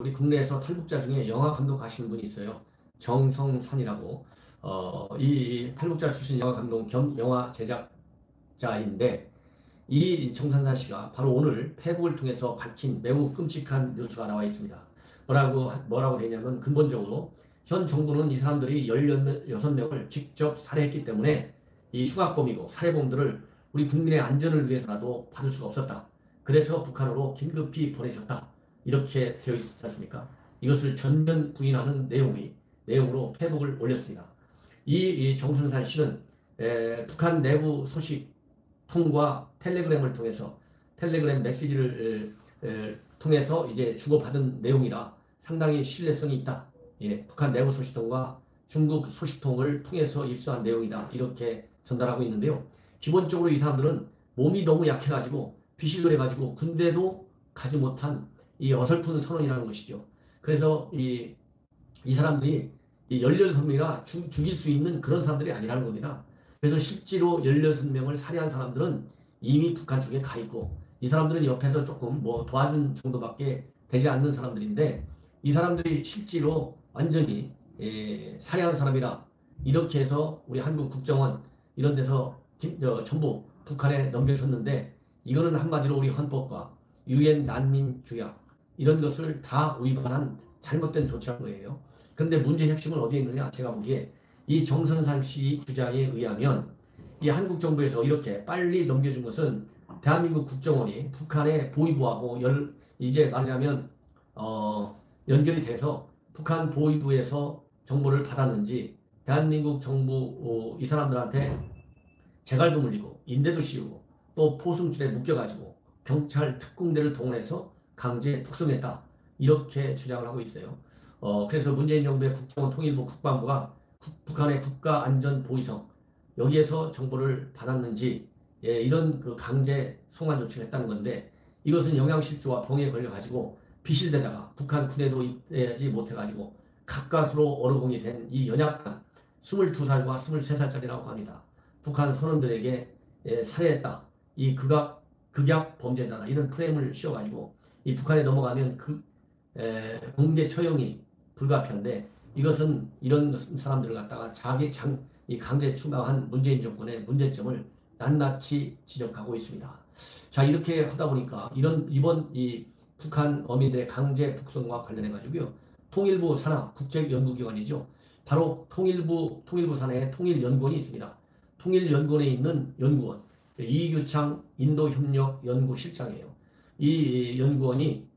우리 국내에서 탈북자 중에 영화 감독하시는 분이 있어요. 정성산이라고. 이 탈북자 출신 영화 감독 겸 영화 제작자인데, 이 정성산 씨가 바로 오늘 페북을 통해서 밝힌 매우 끔찍한 뉴스가 나와 있습니다. 뭐라고 되냐면, 근본적으로 현 정부는 이 사람들이 16명을 직접 살해했기 때문에 이 흉악범이고 살해범들을 우리 국민의 안전을 위해서라도 받을 수가 없었다. 그래서 북한으로 긴급히 보내셨다. 이렇게 되어 있지 않습니까? 이것을 전면 부인하는 내용으로 페북을 올렸습니다. 이 정순산 씨는 북한 내부 소식통과 텔레그램을 통해서, 텔레그램 메시지를 통해서 이제 주고받은 내용이라 상당히 신뢰성이 있다. 예, 북한 내부 소식통과 중국 소식통을 통해서 입수한 내용이다. 이렇게 전달하고 있는데요. 기본적으로 이 사람들은 몸이 너무 약해가지고 비실거려가지고 군대도 가지 못한 이 어설픈 선언이라는 것이죠. 그래서 이 사람들이 이 16명이나 죽일 수 있는 그런 사람들이 아니라는 겁니다. 그래서 실제로 16명을 살해한 사람들은 이미 북한 쪽에 가 있고, 이 사람들은 옆에서 조금 뭐 도와준 정도밖에 되지 않는 사람들인데, 이 사람들이 실제로 완전히 살해한 사람이라 이렇게 해서 우리 한국 국정원 이런 데서 전부 북한에 넘겨줬는데, 이거는 한마디로 우리 헌법과 유엔 난민 규약 이런 것을 다 위반한 잘못된 조치한 거예요. 그런데 문제의 핵심은 어디에 있느냐? 제가 보기에 이 정선상 씨 주장에 의하면 이 한국 정부에서 이렇게 빨리 넘겨준 것은 대한민국 국정원이 북한의 보위부하고 이제 말하자면 연결이 돼서 북한 보위부에서 정보를 받았는지, 대한민국 정부 이 사람들한테 재갈도 물리고 인대도 씌우고 또 포승줄에 묶여가지고 경찰 특공대를 동원해서 강제 북송했다. 이렇게 주장을 하고 있어요. 그래서 문재인 정부의 국정원 통일부 국방부가 북한의 국가안전보위성 여기에서 정보를 받았는지, 예, 이런 그 강제 송환 조치를 했다는 건데, 이것은 영양실조와 병에 걸려가지고 비실대다가 북한 군에도 입대하지 못해가지고 가까스로 어르공이 된 이 연약한 22살과 23살짜리라고 합니다. 북한 선원들에게 살해했다. 이 극약 범죄다. 이런 프레임을 씌워가지고 이 북한에 넘어가면 공개 처형이 불가피한데, 이것은 이런 사람들을 갖다가 이 강제 추방한 문재인 정권의 문제점을 낱낱이 지적하고 있습니다. 자, 이렇게 하다 보니까 이번 이 북한 어민들의 강제 북송과 관련해 가지고요, 통일부 산하 국책연구기관이죠. 바로 통일부 산하에 통일연구원이 있습니다. 통일연구원에 있는 연구원 이규창 인도협력연구실장이에요. 이 연구원이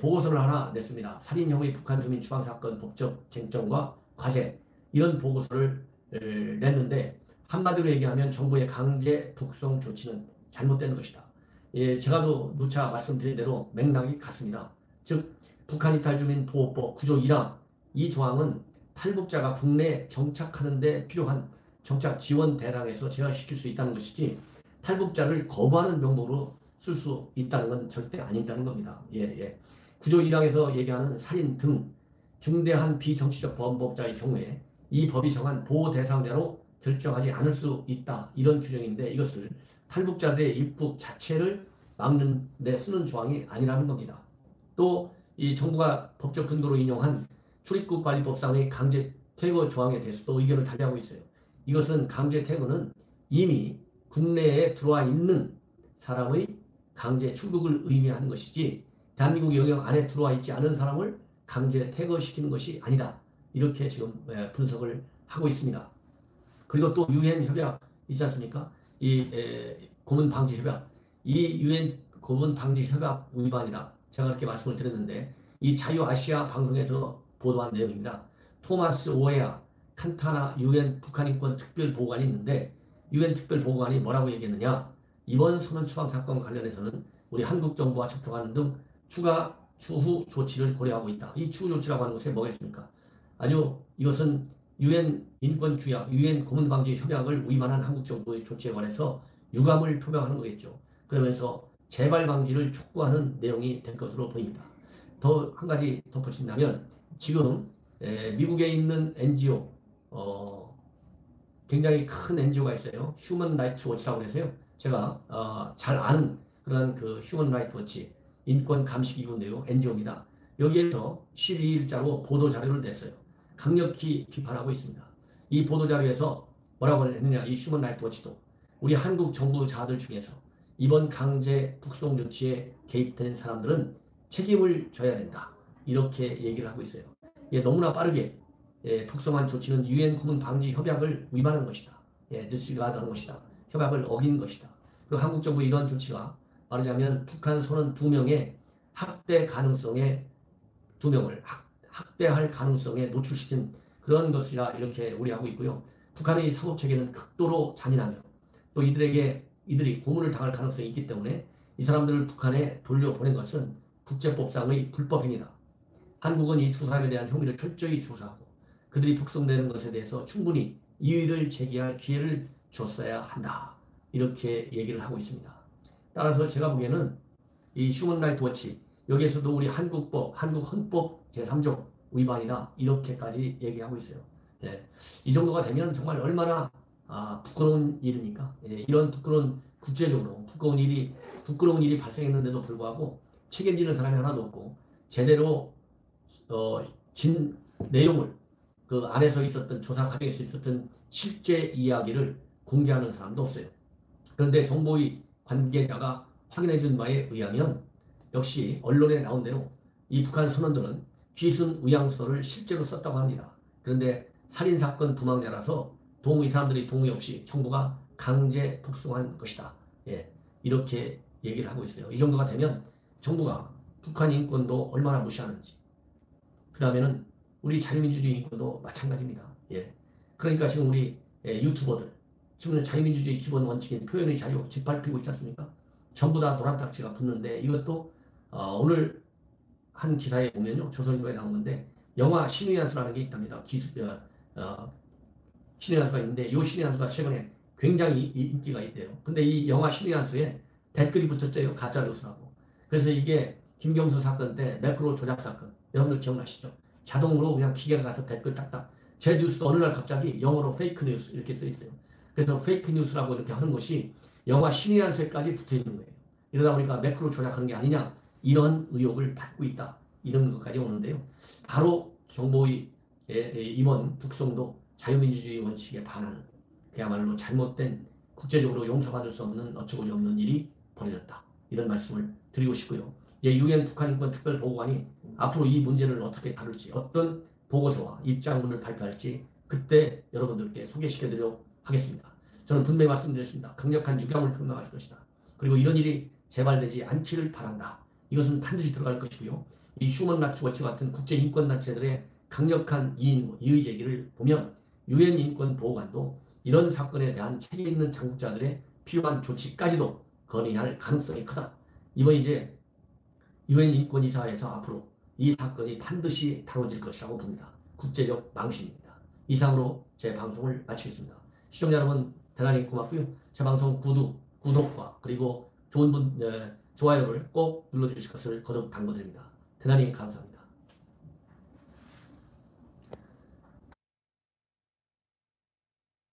보고서를 하나 냈습니다. 살인 혐의 북한 주민 추방 사건 법적 쟁점과 과제, 이런 보고서를 냈는데, 한마디로 얘기하면 정부의 강제 북송 조치는 잘못된 것이다. 예, 제가도 누차 말씀드린 대로 맥락이 같습니다. 즉, 북한 이탈 주민 보호법 9조 1항 이 조항은 탈북자가 국내에 정착하는 데 필요한 정착 지원 대상에서 제어시킬 수 있다는 것이지, 탈북자를 거부하는 명목으로 쓸 수 있다는 건 절대 아니다는 겁니다. 예. 9조 1항에서 얘기하는 살인 등 중대한 비정치적 범법자의 경우에 이 법이 정한 보호 대상자로 결정하지 않을 수 있다. 이런 규정인데, 이것을 탈북자들의 입국 자체를 막는 데 쓰는 조항이 아니라는 겁니다. 또 이 정부가 법적 근거로 인용한 출입국관리법상의 강제 퇴거 조항에 대해서도 의견을 달리하고 있어요. 이것은 강제 퇴거는 이미 국내에 들어와 있는 사람의 강제 출국을 의미하는 것이지, 대한민국 영역 안에 들어와 있지 않은 사람을 강제 퇴거시키는 것이 아니다. 이렇게 지금 분석을 하고 있습니다. 그리고 또 유엔 협약 있지 않습니까? 이 고문 방지 협약, 이 유엔 고문 방지 협약 위반이다. 제가 그렇게 말씀을 드렸는데, 이 자유아시아 방송에서 보도한 내용입니다. 토마스 오헤아 칸타나 유엔 북한인권 특별보고관이 있는데, 유엔 특별보고관이 뭐라고 얘기했느냐? 이번 선원 추방 사건 관련해서는 우리 한국 정부와 접촉하는 등 추후 조치를 고려하고 있다. 이 추후 조치라고 하는 것에 뭐겠습니까? 이것은 유엔 인권규약, 유엔 고문방지 협약을 위반한 한국 정부의 조치에 관해서 유감을 표명하는 거겠죠. 그러면서 재발 방지를 촉구하는 내용이 될 것으로 보입니다. 더 한 가지 덧붙인다면, 지금 미국에 있는 NGO, 굉장히 큰 NGO가 있어요. 휴먼 라이트 워치라고 해서요. 제가 잘 아는 그런 그 휴먼 라이트 워치 인권 감시 기구인데요. NGO입니다. 여기에서 12일자로 보도자료를 냈어요. 강력히 비판하고 있습니다. 이 보도자료에서 뭐라고 했느냐, 이 휴먼 라이트 워치도 우리 한국 정부 자들 중에서 이번 강제 북송 조치에 개입된 사람들은 책임을 져야 된다, 이렇게 얘기를 하고 있어요. 너무나 빠르게 북송한 조치는 유엔 구문 방지 협약을 위반한 것이다. 디스리가드한 것이다. 협약을 어긴 것이다. 그 한국 정부 이런 조치가 말하자면 북한 선원 2명의 학대 가능성에 2명을 학대할 가능성에 노출시킨 그런 것이라 이렇게 우려하고 있고요. 북한의 사법체계는 극도로 잔인하며 또 이들이 고문을 당할 가능성이 있기 때문에 이 사람들을 북한에 돌려보낸 것은 국제법상의 불법행위다. 한국은 이 두 사람에 대한 혐의를 철저히 조사하고 그들이 북송되는 것에 대해서 충분히 이의를 제기할 기회를 줬어야 한다, 이렇게 얘기를 하고 있습니다. 따라서 제가 보기에는 이 휴먼 라이트 워치 여기에서도 우리 한국법, 한국 헌법 제3조 위반이다, 이렇게까지 얘기하고 있어요. 이 정도가 되면 정말 얼마나 부끄러운 일입니까? 이런 국제적으로 부끄러운 일이 발생했는데도 불구하고 책임지는 사람이 하나도 없고 제대로 진 내용을 그 안에서 있었던 조사 과정에서 있었던 실제 이야기를 공개하는 사람도 없어요. 그런데 정보의 관계자가 확인해 준 바에 의하면 역시 언론에 나온 대로 이 북한 선원들은 귀순 의향서를 실제로 썼다고 합니다. 그런데 살인사건 부망자라서 이 사람들이 동의 없이 정부가 강제 북송한 것이다, 이렇게 얘기를 하고 있어요. 이 정도가 되면 정부가 북한 인권도 얼마나 무시하는지, 그 다음에는 우리 자유민주주의 인권도 마찬가지입니다. 그러니까 지금 우리 유튜버들, 지금 자유민주주의 기본 원칙인 표현의 자유 짓밟히고 있지 않습니까? 전부 다 노란 딱지가 붙는데 이것도 오늘 한 기사에 보면요, 조선일보에 나온 건데 영화 신의 한 수라는 게 있답니다. 신의 한 수가 있는데 이 신의 한 수가 최근에 굉장히 인기가 있대요. 근데 이 영화 신의 한 수에 댓글이 붙였죠. 가짜 뉴스라고. 그래서 이게 김경수 사건 때 매크로 조작 사건, 여러분들 기억나시죠? 자동으로 그냥 기계가 가서 댓글 딱딱. 제 뉴스도 어느 날 갑자기 영어로 페이크 뉴스 이렇게 써 있어요. 그래서 페이크 뉴스라고 이렇게 하는 것이 영화 신의 한 수에까지 붙어 있는 거예요. 이러다 보니까 매크로 조작하는 게 아니냐, 이런 의혹을 받고 있다, 이런 것까지 오는데요. 바로 정보의 이번 북송도 자유민주주의 원칙에 반하는 그야말로 잘못된, 국제적으로 용서받을 수 없는 어처구니 없는 일이 벌어졌다, 이런 말씀을 드리고 싶고요. 유엔 북한인권 특별보고관이 앞으로 이 문제를 어떻게 다룰지, 어떤 보고서와 입장문을 발표할지 그때 여러분들께 소개시켜드리도록 하겠습니다. 저는 분명히 말씀드렸습니다. 강력한 유감을 표명할 것이다. 그리고 이런 일이 재발되지 않기를 바란다. 이것은 반드시 들어갈 것이고요. 이 휴먼 라이트 워치 같은 국제인권단체들의 강력한 이의 제기를 보면 유엔 인권보호관도 이런 사건에 대한 책임 있는 당국자들의 필요한 조치까지도 건의할 가능성이 크다. 이번 이제 유엔 인권이사에서 앞으로 이 사건이 반드시 다뤄질 것이라고 봅니다. 국제적 망신입니다. 이상으로 제 방송을 마치겠습니다. 시청자 여러분 대단히 고맙고요. 제 방송 구독과 그리고 좋아요를 꼭 눌러주실 것을 거듭 당부드립니다. 대단히 감사합니다.